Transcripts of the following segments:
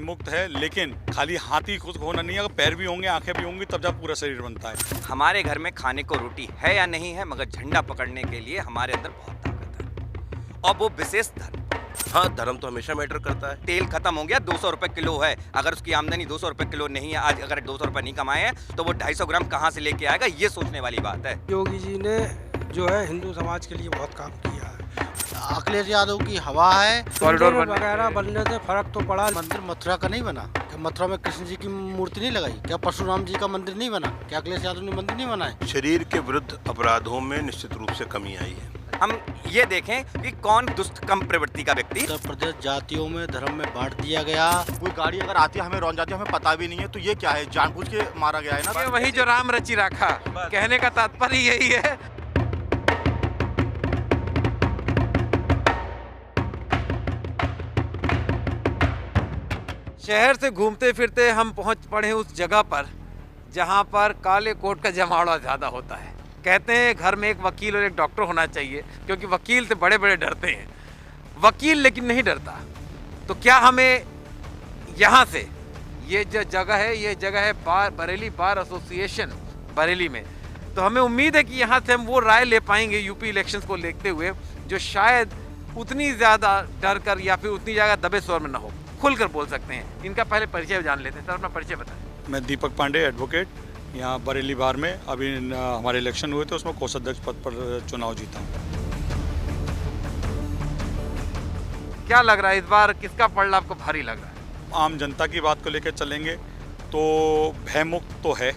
मुक्त है, लेकिन खाली हाथ ही खुद होना नहीं है, अगर पैर भी होंगे, आंखें भी होंगी, तब जब पूरा शरीर बनता है। हमारे घर में खाने को रोटी है या नहीं है, मगर झंडा पकड़ने के लिए हमारे अंदर बहुत ताकत है, और वो विशेष धर्म। हाँ, धर्म तो हमेशा मैटर करता है। तेल खत्म हो गया, 200 रुपए किलो है। अगर उसकी आमदनी 200 रुपए किलो नहीं है, आज अगर 200 रुपए नहीं कमाए हैं, तो वो 250 ग्राम कहाँ से लेके आएगा, ये सोचने वाली बात है। योगी जी ने जो है हिंदू समाज के लिए बहुत काम किया है। अखिलेश यादव की हवा है। कॉरिडोर वगैरह बनने से फर्क तो पड़ा। मंदिर मथुरा का नहीं बना क्या? मथुरा में कृष्ण जी की मूर्ति नहीं लगाई क्या? परशुराम जी का मंदिर नहीं बना क्या? अखिलेश यादव ने मंदिर नहीं बनाए? शरीर के विरुद्ध अपराधों में निश्चित रूप से कमी आई है। हम ये देखें कि कौन दुष्ट कम प्रवृत्ति का व्यक्ति। उत्तर प्रदेश जातियों में धर्म में बांट दिया गया। कोई गाड़ी अगर आती है हमें रौन जाती है, हमें पता भी नहीं है, तो ये क्या है? जानबूझ के मारा गया है ना। ये वही जो राम रचि रखा, कहने का तात्पर्य यही है। शहर से घूमते फिरते हम पहुंच पड़े उस जगह पर जहां पर काले कोट का जमावड़ा ज़्यादा होता है। कहते हैं घर में एक वकील और एक डॉक्टर होना चाहिए, क्योंकि वकील से बड़े बड़े डरते हैं, वकील लेकिन नहीं डरता। तो क्या हमें यहाँ से, ये जो जगह है, ये जगह है बरेली बार एसोसिएशन बरेली में, तो हमें उम्मीद है कि यहाँ से हम वो राय ले पाएंगे यूपी इलेक्शंस को देखते हुए, जो शायद उतनी ज़्यादा डर कर या फिर उतनी ज़्यादा दबे स्वर में ना हो, खुलकर बोल सकते हैं। इनका पहले परिचय जान लेते हैं। सर, अपना परिचय बताएं। मैं दीपक पांडे, एडवोकेट, यहाँ बरेली बार में अभी हमारे इलेक्शन हुए थे, उसमें कोषाध्यक्ष पद पर चुनाव जीता हूँ। क्या लग रहा है इस बार किसका पलड़ा आपको भारी लग रहा है? आम जनता की बात को लेकर चलेंगे तो भयमुक्त तो है,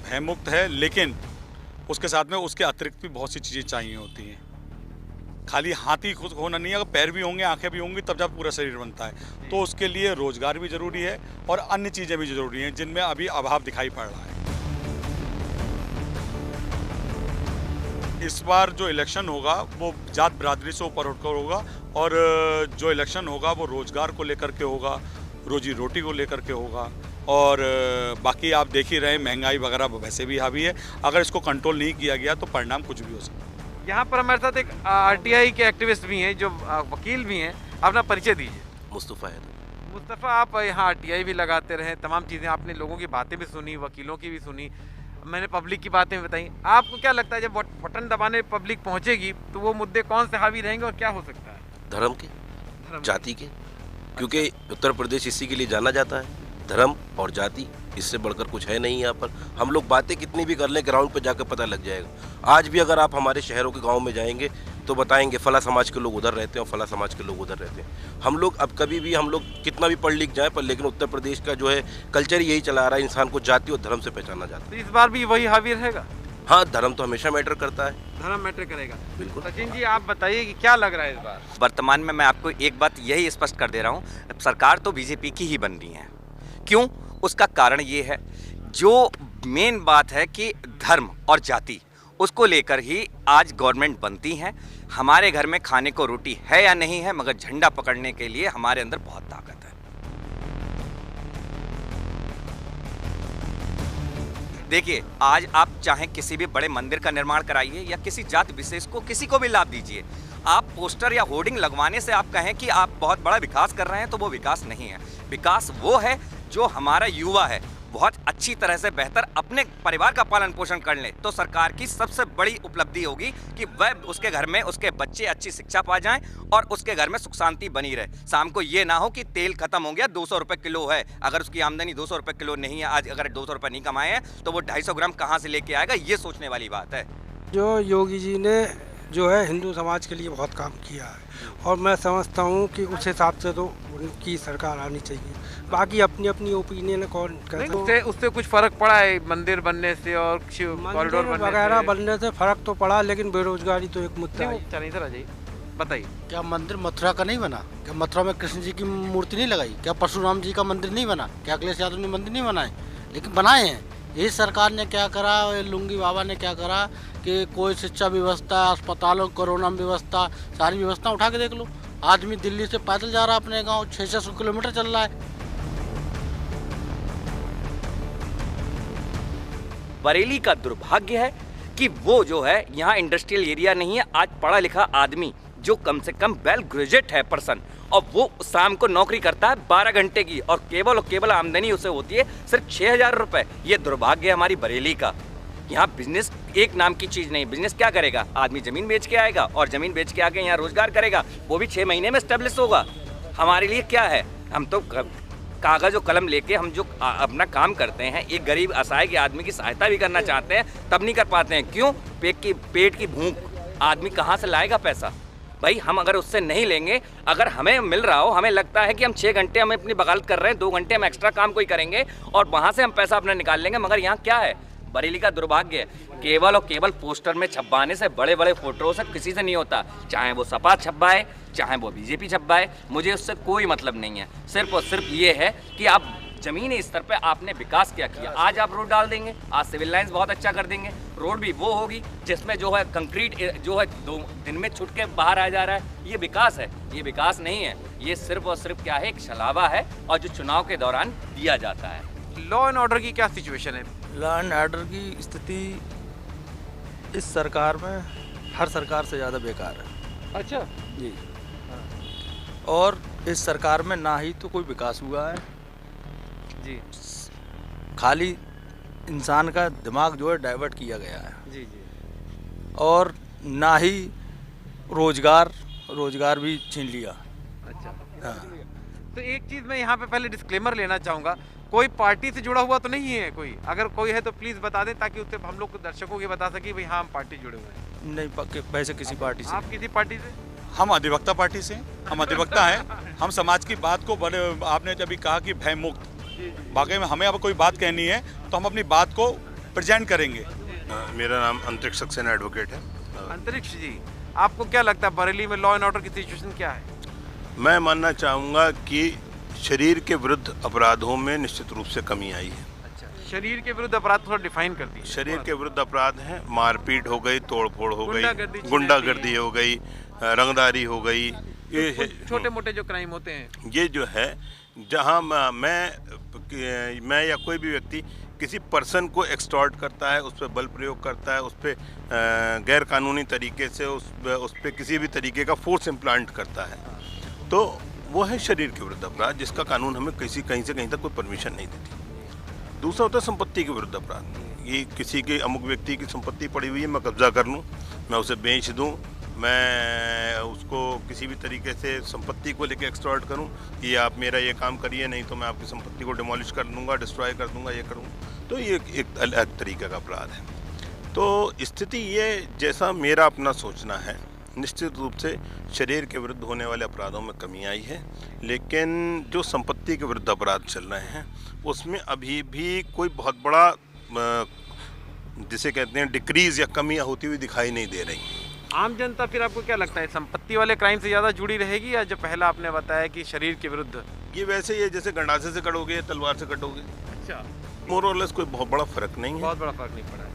भयमुक्त है, लेकिन उसके साथ में उसके अतिरिक्त भी बहुत सी चीज़ें चाहिए होती हैं। खाली हाथ ही खुद होना नहीं है, अगर पैर भी होंगे, आंखें भी होंगी, तब जब पूरा शरीर बनता है। तो उसके लिए रोजगार भी जरूरी है और अन्य चीज़ें भी जरूरी हैं, जिनमें अभी अभाव दिखाई पड़ रहा है। इस बार जो इलेक्शन होगा वो जात बिरादरी से ऊपर उठकर होगा, और जो इलेक्शन होगा वो रोजगार को लेकर के होगा, रोजी रोटी को लेकर के होगा, और बाकी आप देख ही रहे, महंगाई वगैरह वैसे भी हावी है। अगर इसको कंट्रोल नहीं किया गया तो परिणाम कुछ भी हो सकता है। यहाँ पर हमारे साथ एक आरटीआई के एक्टिविस्ट भी हैं, जो वकील भी हैं। अपना परिचय दीजिए। मुस्तफ़ा है। मुस्तफ़ा, आप यहाँ आरटीआई भी लगाते रहे, तमाम चीज़ें आपने लोगों की बातें भी सुनी, वकीलों की भी सुनी, मैंने पब्लिक की बातें भी बताई। आपको क्या लगता है जब बटन दबाने पब्लिक पहुँचेगी तो वो मुद्दे कौन से हावी रहेंगे और क्या हो सकता है? धर्म के, जाति के, क्योंकि उत्तर प्रदेश इसी के लिए जाना जाता है। धर्म और जाति, इससे बढ़कर कुछ है नहीं। यहाँ पर हम लोग बातें कितनी भी कर लें, ग्राउंड पर जाकर पता लग जाएगा। आज भी अगर आप हमारे शहरों के गांव में जाएंगे तो बताएंगे फला समाज के लोग उधर रहते हैं और फला समाज के लोग उधर रहते हैं। हम लोग अब कभी भी, हम लोग कितना भी पढ़ लिख जाएं, पर लेकिन उत्तर प्रदेश का जो है कल्चर यही चला आ रहा है, इंसान को जाति और धर्म से पहचाना जाता है। तो इस बार भी वही हावी रहेगा? हाँ, धर्म तो हमेशा मैटर करता है। धर्म मैटर करेगा, बिल्कुल। सचिन जी, आप बताइए कि क्या लग रहा है इस बार? वर्तमान में मैं आपको एक बात यही स्पष्ट कर दे रहा हूँ, सरकार तो बीजेपी की ही बन रही है। क्यों? उसका कारण ये है, जो मेन बात है कि धर्म और जाति, उसको लेकर ही आज गवर्नमेंट बनती है। हमारे घर में खाने को रोटी है या नहीं है, मगर झंडा पकड़ने के लिए हमारे अंदर बहुत ताकत है। देखिए, आज आप चाहे किसी भी बड़े मंदिर का निर्माण कराइए या किसी जात विशेष को, किसी को भी लाभ दीजिए, आप पोस्टर या होर्डिंग लगवाने से आप कहें कि आप बहुत बड़ा विकास कर रहे हैं, तो वो विकास नहीं है। विकास वो है जो हमारा युवा है बहुत अच्छी तरह से बेहतर अपने परिवार का पालन पोषण कर ले, तो सरकार की सबसे बड़ी उपलब्धि होगी कि वह उसके घर में उसके बच्चे अच्छी शिक्षा पा जाएं और उसके घर में सुख शांति बनी रहे। शाम को ये ना हो कि तेल खत्म हो गया, 200 रुपए किलो है, अगर उसकी आमदनी 200 रुपए किलो नहीं है, आज अगर 200 रुपए नहीं कमाए हैं, तो वो 250 ग्राम कहाँ से लेके आएगा, ये सोचने वाली बात है। जो योगी जी ने जो है हिंदू समाज के लिए बहुत काम किया है, और मैं समझता हूँ कि उस हिसाब से तो उनकी सरकार आनी चाहिए। बाकी अपनी अपनी ओपिनियन कौन नहीं, उससे कुछ फर्क पड़ा है मंदिर बनने से और कॉरिडोर वगैरह बनने से फर्क तो पड़ा, लेकिन बेरोजगारी तो एक मुद्दा है। चलिए सर, अजय बताइए। क्या मंदिर मथुरा का नहीं बना क्या? मथुरा में कृष्ण जी की मूर्ति नहीं लगाई क्या? परशुराम जी का मंदिर नहीं बना क्या? अखिलेश यादव ने मंदिर नहीं बनाए? लेकिन बनाए हैं। इस सरकार ने क्या करा, लुंगी बाबा ने क्या करा कि कोई शिक्षा व्यवस्था, अस्पतालों, कोरोना व्यवस्था, सारी व्यवस्था उठा के देख लो। आदमी दिल्ली से पैदल जा रहा है अपने गांव, 600 किलोमीटर चल रहा है। बरेली का दुर्भाग्य है कि वो जो है यहाँ इंडस्ट्रियल एरिया नहीं है। आज पढ़ा लिखा आदमी जो कम से कम वेल ग्रेजुएट है पर्सन, और वो शाम को नौकरी करता है 12 घंटे की, और केवल आमदनी उसे होती है सिर्फ 6,000 रुपये। ये दुर्भाग्य है हमारी बरेली का। यहाँ बिजनेस एक नाम की चीज़ नहीं। बिजनेस क्या करेगा? आदमी ज़मीन बेच के आएगा और ज़मीन बेच के आके यहाँ रोज़गार करेगा, वो भी 6 महीने में स्टेब्लिश होगा। हमारे लिए क्या है? हम तो कागज़ और कलम लेके हम जो अपना काम करते हैं, एक गरीब असहाय के आदमी की सहायता भी करना चाहते हैं, तब नहीं कर पाते हैं। क्यों? पेट की भूख। आदमी कहाँ से लाएगा पैसा? भाई हम अगर उससे नहीं लेंगे, अगर हमें मिल रहा हो, हमें लगता है कि हम 6 घंटे हम अपनी बगालत कर रहे हैं, 2 घंटे हम एक्स्ट्रा काम कोई करेंगे और वहाँ से हम पैसा अपना निकाल लेंगे। मगर यहाँ क्या है? बरेली का दुर्भाग्य है, केवल और केवल पोस्टर में छपवाने से, बड़े बड़े फोटो से किसी से नहीं होता। चाहे वो सपा छपवाए, चाहे वो बीजेपी छपवाए, मुझे उससे कोई मतलब नहीं है। सिर्फ और सिर्फ ये है कि आप जमीनी स्तर पे आपने विकास क्या किया। आज आप रोड डाल देंगे, आज सिविल लाइंस बहुत अच्छा कर देंगे, रोड भी वो होगी जिसमें जो है कंक्रीट जो है 2 दिन में छुट के बाहर आ जा रहा है। ये विकास है? ये विकास नहीं है। ये सिर्फ और सिर्फ क्या है? एक छलावा है, और जो चुनाव के दौरान दिया जाता है। लॉ एंड ऑर्डर की क्या सिचुएशन है? लॉ एंड ऑर्डर की स्थिति इस सरकार में हर सरकार से ज़्यादा बेकार है। अच्छा जी। और इस सरकार में ना ही तो कोई विकास हुआ है जी खाली इंसान का दिमाग जो है डाइवर्ट किया गया है। जी जी। और ना ही रोजगार भी छीन लिया। अच्छा, हाँ। तो एक चीज़ मैं यहाँ पे पहले डिस्क्लेमर लेना चाहूँगा, कोई पार्टी से जुड़ा हुआ तो नहीं है कोई? अगर कोई है तो प्लीज़ बता दें, ताकि उससे हम लोग दर्शकों को बता सकें भाई हाँ हम पार्टी जुड़े हुए हैं। नहीं, वैसे किसी पार्टी से आप किसी पार्टी से? हम अधिवक्ता पार्टी से, हम अधिवक्ता हैं। हम समाज की बात को बड़े, आपने जब भी कहा कि भय मुक्त, वाकई में हमें अब कोई बात कहनी है तो हम अपनी बात को प्रेजेंट करेंगे। मेरा नाम अंतरिक्ष सक्सेना एडवोकेट है। अंतरिक्ष जी, आपको क्या लगता है बरेली में लॉ एंड ऑर्डर की सिचुएशन क्या है? मैं मानना चाहूँगा कि शरीर के विरुद्ध अपराधों में निश्चित रूप से कमी आई है। अच्छा, शरीर के विरुद्ध अपराध थोड़ा डिफाइन कर दीजिए। शरीर के विरुद्ध अपराध हैं, मारपीट हो गई, तोड़फोड़ हो गई, गुंडागर्दी, गुंडागर्दी हो गई, रंगदारी हो गई, ये है छोटे मोटे जो क्राइम होते हैं। ये जो है, जहाँ मैं या कोई भी व्यक्ति किसी पर्सन को एक्सटॉर्ट करता है, उस पर बल प्रयोग करता है, उस पर गैर कानूनी तरीके से उस पर किसी भी तरीके का फोर्स इम्प्लांट करता है, तो वो है शरीर के विरुद्ध अपराध, जिसका कानून हमें कहीं से कहीं तक कोई परमिशन नहीं देती। दूसरा होता है संपत्ति के विरुद्ध अपराध। ये किसी के अमुक व्यक्ति की संपत्ति पड़ी हुई है, मैं कब्जा कर लूँ, मैं उसे बेच दूँ, मैं उसको किसी भी तरीके से संपत्ति को लेके एक्सटॉर्ट करूं कि आप मेरा ये काम करिए, नहीं तो मैं आपकी संपत्ति को डिमोलिश कर दूंगा, डिस्ट्रॉय कर दूंगा, ये करूंगा, तो ये एक अलग तरीके का अपराध है। तो स्थिति ये, जैसा मेरा अपना सोचना है, निश्चित रूप से शरीर के विरुद्ध होने वाले अपराधों में कमी आई है, लेकिन जो संपत्ति के विरुद्ध अपराध चल रहे हैं उसमें अभी भी कोई बहुत बड़ा जिसे कहते हैं डिक्रीज या कमी होती हुई दिखाई नहीं दे रही। आम जनता फिर आपको क्या लगता है, संपत्ति वाले क्राइम से ज़्यादा जुड़ी रहेगी, या जो पहला आपने बताया कि शरीर के विरुद्ध? ये वैसे ही है जैसे गंडासे से कटोगे या तलवार से कटोगे। अच्छा, मोर और लेस कोई बहुत बड़ा फर्क नहीं है। बहुत बड़ा फर्क नहीं पड़ा है।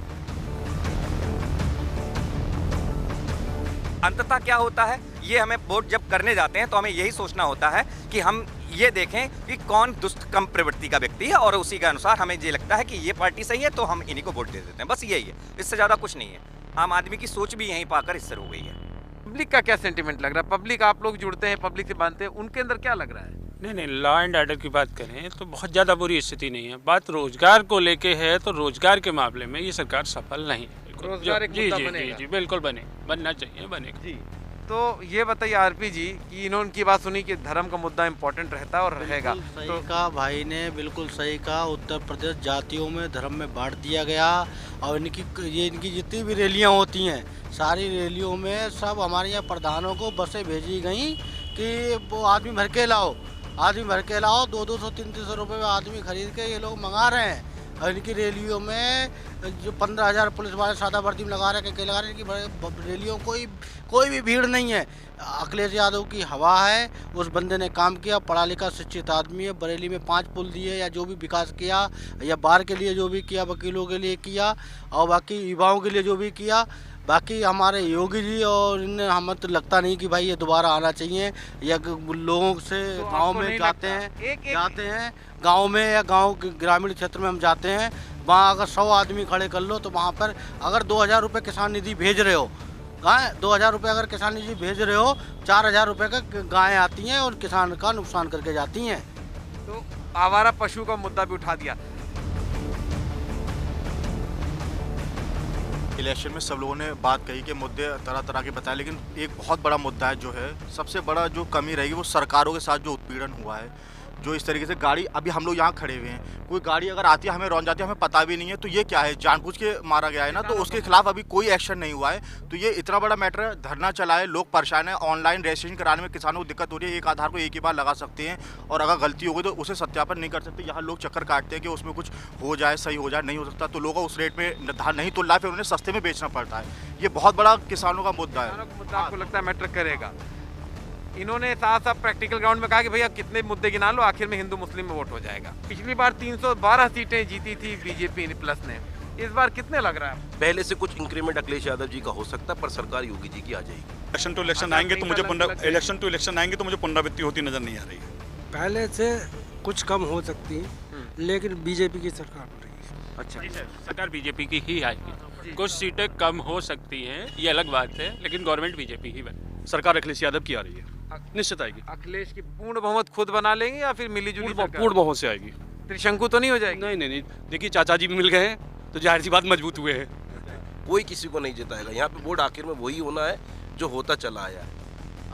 अंततः क्या होता है, ये हमें वोट जब करने जाते हैं तो हमें यही सोचना होता है कि हम ये देखें कि कौन दुष्ट कम प्रवृत्ति का व्यक्ति है, और उसी के अनुसार हमें ये लगता है कि ये पार्टी सही है तो हम इन्हीं को वोट दे देते हैं। बस यही है, इससे ज़्यादा कुछ नहीं है। आम आदमी की सोच भी यहीं पाकर इससे हो गई है। पब्लिक का क्या सेंटिमेंट लग रहा है? पब्लिक, आप लोग जुड़ते हैं, पब्लिक से बांधते हैं, उनके अंदर क्या लग रहा है? नहीं, लॉ एंड ऑर्डर की बात करें तो बहुत ज़्यादा बुरी स्थिति नहीं है। बात रोजगार को लेके है तो रोजगार के मामले में ये सरकार सफल नहीं है। रोजगार एक मुद्दा बनेगा। जी बिल्कुल बनना चाहिए, बनेगा जी। तो ये बताइए आरपी जी कि इन्होंने की बात सुनी कि धर्म का मुद्दा इम्पोर्टेंट रहता है और रहेगा। सही तो कहा भाई ने, बिल्कुल सही कहा। उत्तर प्रदेश जातियों में, धर्म में बांट दिया गया, और इनकी जितनी भी रैलियां होती हैं, सारी रैलियों में सब हमारे यहाँ प्रधानों को बसें भेजी गई कि वो आदमी भर के लाओ, 200-200 300 रुपये में आदमी खरीद के ये लोग मंगा रहे हैं। और इनकी रैलियों में जो 15,000 पुलिस वाले सादा वर्दी में लगा रहे हैं, लगा रहे हैं, इनकी रैलियों कोई भी भीड़ नहीं है। अखिलेश यादव की हवा है, उस बंदे ने काम किया, पढ़ा लिखा शिक्षित आदमी है। बरेली में 5 पुल दिए, या जो भी विकास किया, या बार के लिए जो भी किया, वकीलों के लिए किया, और बाकी युवाओं के लिए जो भी किया, बाकी हमारे योगी जी और इन्हें हमें तो लगता नहीं कि भाई ये दोबारा आना चाहिए। या लोगों से तो गांव में जाते हैं गांव में, या गांव ग्रामीण क्षेत्र में हम जाते हैं, वहाँ अगर 100 आदमी खड़े कर लो तो वहाँ पर अगर 2,000 रुपये किसान निधि भेज रहे हो गाय 2000 रुपये अगर किसान जी भेज रहे हो, 4000 रुपये का गायें आती हैं और किसान का नुकसान करके जाती हैं। तो आवारा पशु का मुद्दा भी उठा दिया। इलेक्शन में सब लोगों ने बात कही कि मुद्दे तरह तरह के बताए, लेकिन एक बहुत बड़ा मुद्दा है जो है, सबसे बड़ा जो कमी रहेगी वो सरकारों के साथ जो उत्पीड़न हुआ है। जो इस तरीके से गाड़ी, अभी हम लोग यहाँ खड़े हुए हैं, कोई गाड़ी अगर आती है हमें रौंद जाती है, हमें पता भी नहीं है, तो ये क्या है, जानबूझ के मारा गया है ना, तो उसके खिलाफ अभी कोई एक्शन नहीं हुआ है। तो ये इतना बड़ा मैटर है, धरना चला है, लोग परेशान है, ऑनलाइन रजिस्ट्रेशन कराने में किसानों को दिक्कत हो रही है, एक आधार को एक ही बार लगा सकते हैं और अगर गलती हो गई तो उसे सत्यापन नहीं कर सकते। यहाँ लोग चक्कर काटते हैं कि उसमें कुछ हो जाए, सही हो जाए, नहीं हो सकता, तो लोगों उस रेट में धान नहीं तुल रहा है, फिर उन्हें सस्ते में बेचना पड़ता है। ये बहुत बड़ा किसानों का मुद्दा है। मुद्दा आपको लगता है मैटर करेगा? इन्होंने साथ साथ प्रैक्टिकल ग्राउंड में कहा कि भैया कितने मुद्दे गिना लो, आखिर में हिंदू मुस्लिम में वोट हो जाएगा। पिछली बार 312 सीटें जीती थी बीजेपी प्लस ने, इस बार कितने लग रहा है? पहले से कुछ इंक्रीमेंट अखिलेश यादव जी का हो सकता है, पर सरकार योगी जी की आ जाएगी। इलेक्शन टू इलेक्शन आएंगे तो मुझे पुनरावृत्ति होती नजर नहीं आ रही है। पहले से कुछ कम हो सकती है, लेकिन बीजेपी की सरकार हो रही है। अच्छा, सरकार बीजेपी की ही आएगी। कुछ सीटें कम हो सकती हैं, ये अलग बात है, लेकिन गवर्नमेंट बीजेपी ही बने। सरकार अखिलेश यादव की आ रही है, निश्चित आएगी। अखिलेश की पूर्ण बहुमत खुद बना लेंगे या फिर मिलीजुली पूर्ण बहुमत से आएगी। त्रिशंकु तो नहीं हो जाएगी? नहीं नहीं नहीं, देखिए चाचा जी भी मिल गए हैं तो जाहिर सी बात मजबूत हुए हैं। कोई किसी को नहीं जिताएगा यहाँ पे, वोट आखिर में वही होना है जो होता चला आया है।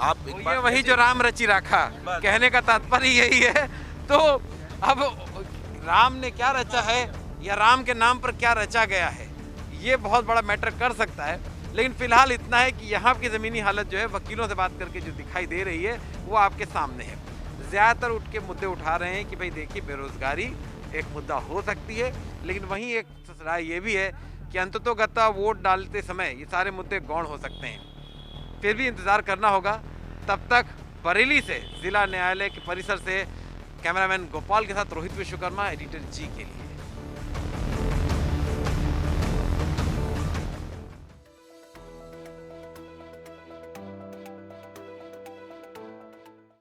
आप एक बार वही जो राम रची रखा, कहने का तात्पर्य यही है। तो अब राम ने क्या रचा है या राम के नाम पर क्या रचा गया है, ये बहुत बड़ा मैटर कर सकता है। लेकिन फिलहाल इतना है कि यहाँ की ज़मीनी हालत जो है, वकीलों से बात करके जो दिखाई दे रही है वो आपके सामने है। ज़्यादातर उठ के मुद्दे उठा रहे हैं कि भाई देखिए बेरोज़गारी एक मुद्दा हो सकती है, लेकिन वहीं एक राय ये भी है कि अंततोगत्वा वोट डालते समय ये सारे मुद्दे गौण हो सकते हैं। फिर भी इंतज़ार करना होगा। तब तक बरेली से जिला न्यायालय के परिसर से कैमरामैन गोपाल के साथ रोहित विश्वकर्मा, एडिटर जी के लिए।